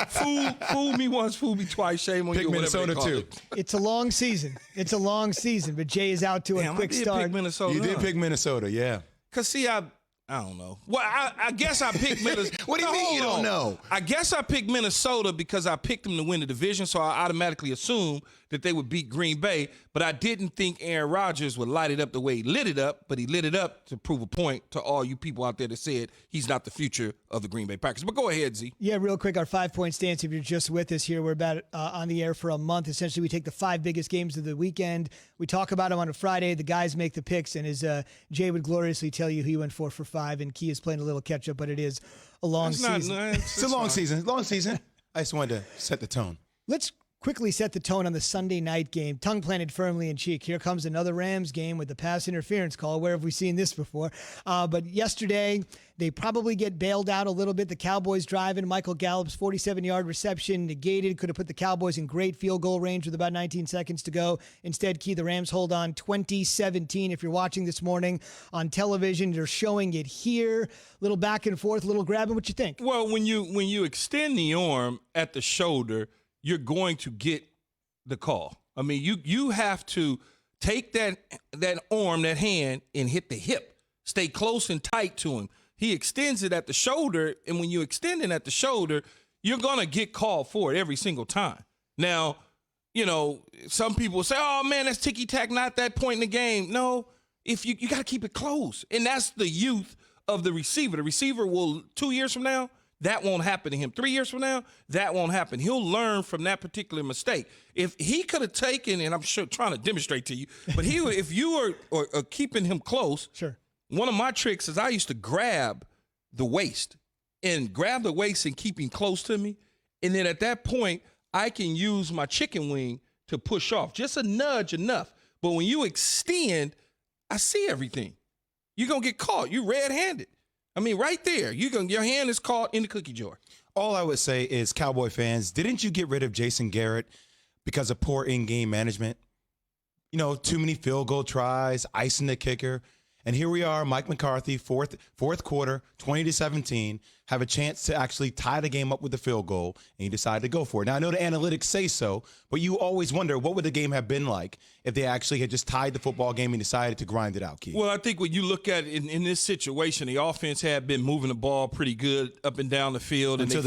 fool me once, fool me twice. Shame on Pick you. Minnesota too. It's a long season. But Jay is out to a quick start. Pick Minnesota. You did pick Minnesota, yeah. Because, see, I don't know. Well, I guess I picked Minnesota. What do you mean you don't know? I guess I picked Minnesota because I picked them to win the division, so I automatically assumed that they would beat Green Bay. But I didn't think Aaron Rodgers would light it up the way he lit it up, but he lit it up to prove a point to all you people out there that said he's not the future of the Green Bay Packers. But go ahead, Z. Yeah, real quick, our 5-point stance, if you're just with us here, we're about on the air for a month. Essentially, we take the 5 biggest games of the weekend. We talk about them on a Friday. The guys make the picks, and as Jay would gloriously tell you, he went 4 for 5, and Key is playing a little catch-up, but it is a long season. It's a long season. Long season. I just wanted to set the tone. Let's quickly set the tone on the Sunday night game. Tongue planted firmly in cheek. Here comes another Rams game with the pass interference call. Where have we seen this before? But yesterday, they probably get bailed out a little bit. The Cowboys driving. Michael Gallup's 47-yard reception negated. Could have put the Cowboys in great field goal range with about 19 seconds to go. Instead, Key, the Rams hold on 20-17. If you're watching this morning on television, they're showing it here. Little back and forth, little grabbing. What you think? Well, when you extend the arm at the shoulder, you're going to get the call. I mean, you have to take that arm, that hand, and hit the hip. Stay close and tight to him. He extends it at the shoulder, and when you extend it at the shoulder, you're going to get called for it every single time. Now, some people say, oh, man, that's ticky-tack, not that point in the game. No, if you got to keep it close, and that's the youth of the receiver. The receiver will, 2 years from now, that won't happen to him. 3 years from now, that won't happen. He'll learn from that particular mistake. If he could have taken, and I'm sure trying to demonstrate to you, but if you are keeping him close, sure. One of my tricks is I used to grab the waist and keep him close to me. And then at that point, I can use my chicken wing to push off. Just a nudge enough. But when you extend, I see everything. You're going to get caught. You're red-handed. I mean, right there, your hand is caught in the cookie jar. All I would say is, Cowboy fans, didn't you get rid of Jason Garrett because of poor in-game management? Too many field goal tries, icing the kicker. And here we are, Mike McCarthy, fourth quarter, 20-17, have a chance to actually tie the game up with the field goal, and you decide to go for it. Now, I know the analytics say so, but you always wonder, what would the game have been like if they actually had just tied the football game and decided to grind it out, Keith? Well, I think when you look at it in this situation, the offense had been moving the ball pretty good up and down the field. Until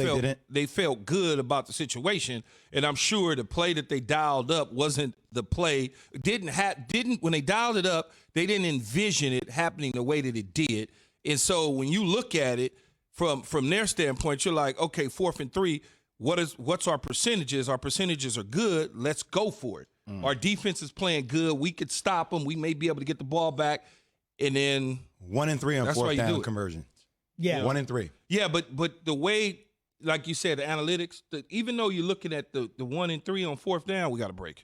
they felt good about the situation, and I'm sure the play that they dialed up wasn't the play. When they dialed it up, they didn't envision it happening the way that it did. And so when you look at it from their standpoint, you're like, okay, 4th and 3, what's our percentages? Our percentages are good. Let's go for it. Our defense is playing good. We could stop them. We may be able to get the ball back. And then 1 and 3 on 4th down conversions. Yeah. 1 and 3. Yeah, but the way, like you said, the analytics, even though you're looking at the 1 and 3 on 4th down, we got a break.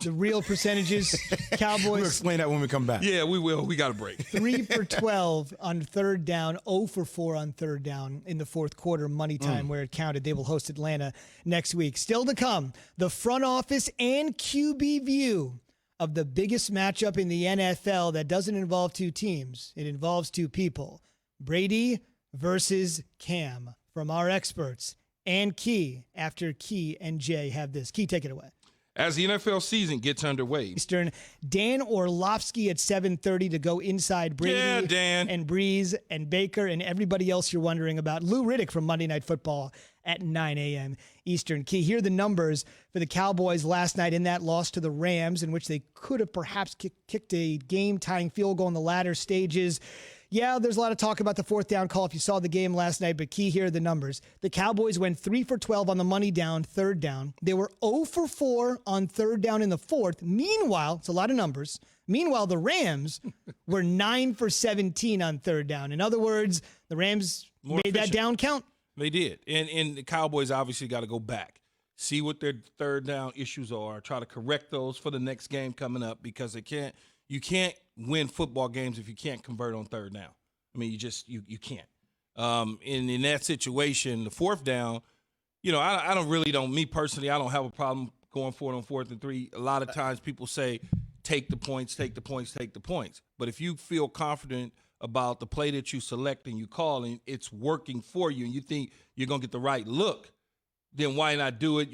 The real percentages, Cowboys. We'll explain that when we come back. Yeah, we will. We got a break. 3 for 12 on 3rd down, 0 for 4 on 3rd down in the 4th quarter, money time where it counted. They will host Atlanta next week. Still to come, the front office and QB view of the biggest matchup in the NFL that doesn't involve 2 teams. It involves 2 people. Brady versus Cam from our experts and Key after Key and Jay have this. Key, take it away. As the NFL season gets underway. Eastern, Dan Orlovsky at 7:30 to go inside Brady and Breeze and Baker and everybody else you're wondering about. Lou Riddick from Monday Night Football at 9 a.m. Eastern. Key, here are the numbers for the Cowboys last night in that loss to the Rams, in which they could have perhaps kicked a game-tying field goal in the latter stages. Yeah, there's a lot of talk about the 4th down call if you saw the game last night, but Key, here are the numbers. The Cowboys went 3 for 12 on the money down, 3rd down. They were 0 for 4 on 3rd down in the 4th. Meanwhile, it's a lot of numbers. Meanwhile, the Rams were 9 for 17 on 3rd down. In other words, the Rams made that down count. They did. And the Cowboys obviously got to go back, see what their 3rd down issues are, try to correct those for the next game coming up, because you can't win football games if you can't convert on 3rd down. I mean, you can't. In that situation, the 4th down, me personally, I don't have a problem going for it on 4th and 3. A lot of times people say, take the points. But if you feel confident about the play that you select and you call and it's working for you and you think you're going to get the right look, then why not do it?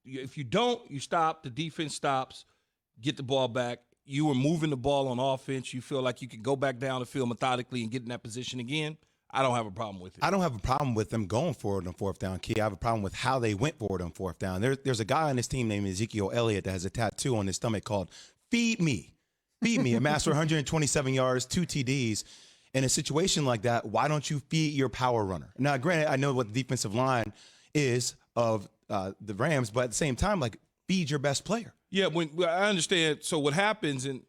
If you don't, you stop. The defense stops. Get the ball back. You were moving the ball on offense. You feel like you can go back down the field methodically and get in that position again. I don't have a problem with it. I don't have a problem with them going for it on fourth down, Key. I have a problem with how they went for it on fourth down. There's a guy on this team named Ezekiel Elliott that has a tattoo on his stomach called "Feed Me." Feed me. A master 127 yards, 2 TDs. In a situation like that, why don't you feed your power runner? Now, granted, I know what the defensive line is of the Rams, but at the same time, like, feed your best player. Yeah, I understand. So what happens in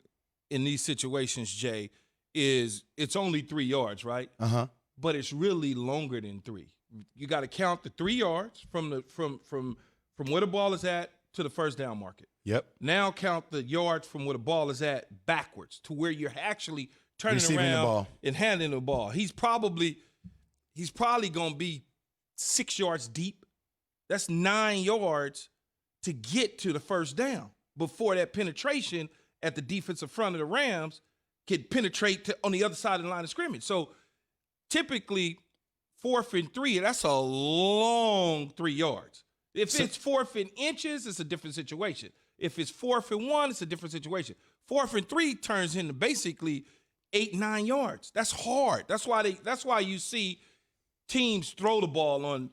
these situations, Jay, is it's only 3 yards, right? Uh-huh. But it's really longer than 3. You got to count the 3 yards from where the ball is at to the first down market. Yep. Now count the yards from where the ball is at backwards to where you're actually turning receiving around the ball and handing the ball. He's probably going to be 6 yards deep. That's 9 yards to get to the first down before that penetration at the defensive front of the Rams could penetrate on the other side of the line of scrimmage. So typically 4th and 3, that's a long 3 yards. If it's 4th and inches, it's a different situation. If it's 4th and 1, it's a different situation. 4th and 3 turns into basically 8-9 yards. That's hard. That's why you see teams throw the ball on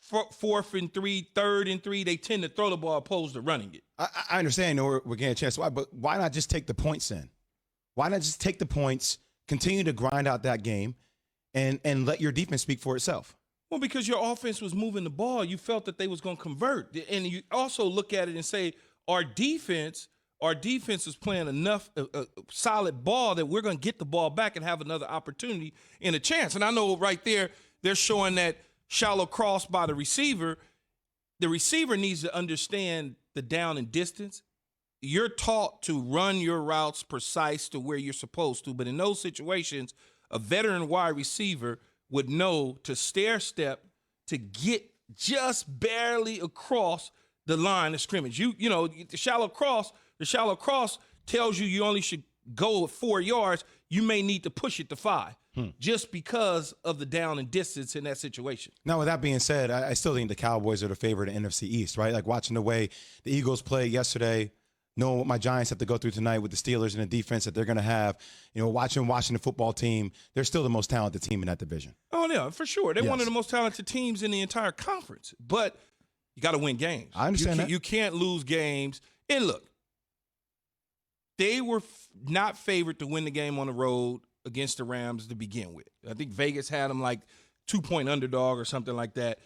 4th and 3, 3rd and 3. They tend to throw the ball opposed to running it. I understand we're getting a chance. But why not just take the points in? Why not just take the points, continue to grind out that game, and let your defense speak for itself? Well, because your offense was moving the ball, you felt that they was going to convert. And you also look at it and say, our defense is playing enough solid ball that we're going to get the ball back and have another opportunity and a chance. And I know right there, they're showing that shallow cross by the receiver. The receiver needs to understand the down and distance. You're taught to run your routes precise to where you're supposed to. But in those situations, a veteran wide receiver would know to stair step to get just barely across the line of scrimmage. You know, the shallow cross tells you only should go 4 yards. You may need to push it to 5 just because of the down and distance in that situation. Now, with that being said, I still think the Cowboys are the favorite in NFC East, right? Like watching the way the Eagles played yesterday, knowing what my Giants have to go through tonight with the Steelers and the defense that they're going to have, watching Washington football team, they're still the most talented team in that division. Oh, yeah, for sure. They're one of the most talented teams in the entire conference. But you got to win games. I understand that. You can't lose games. And look, they were not favored to win the game on the road against the Rams to begin with. I think Vegas had them like 2-point underdog or something like that.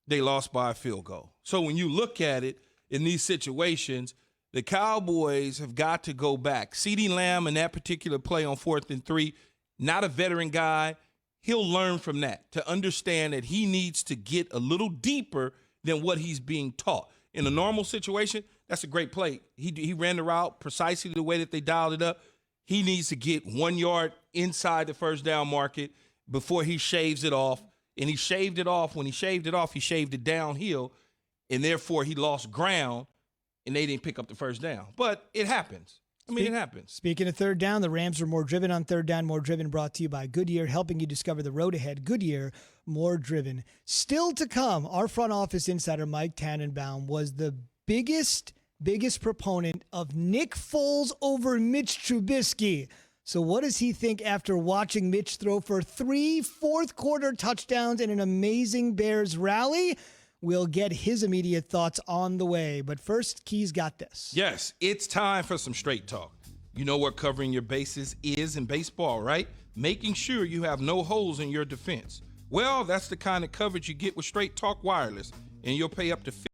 They lost by a field goal. So when you look at it in these situations, the Cowboys have got to go back. CeeDee Lamb in that particular play on 4th and 3, not a veteran guy. He'll learn from that to understand that he needs to get a little deeper than what he's being taught. In a normal situation, that's a great play. He ran the route precisely the way that they dialed it up. He needs to get 1 yard inside the first down market before he shaves it off. And he shaved it off. When he shaved it off, he shaved it downhill, and therefore he lost ground, and they didn't pick up the first down. But it happens. It happens. Speaking of third down, the Rams are more driven on third down. More Driven brought to you by Goodyear, helping you discover the road ahead. Goodyear, more driven. Still to come, our front office insider, Mike Tannenbaum, was the biggest proponent of Nick Foles over Mitch Trubisky. So what does he think after watching Mitch throw for 3 fourth-quarter touchdowns in an amazing Bears rally? We'll get his immediate thoughts on the way. But first, Key's got this. Yes, it's time for some straight talk. You know what covering your bases is in baseball, right? Making sure you have no holes in your defense. Well, that's the kind of coverage you get with Straight Talk Wireless, and you'll pay up to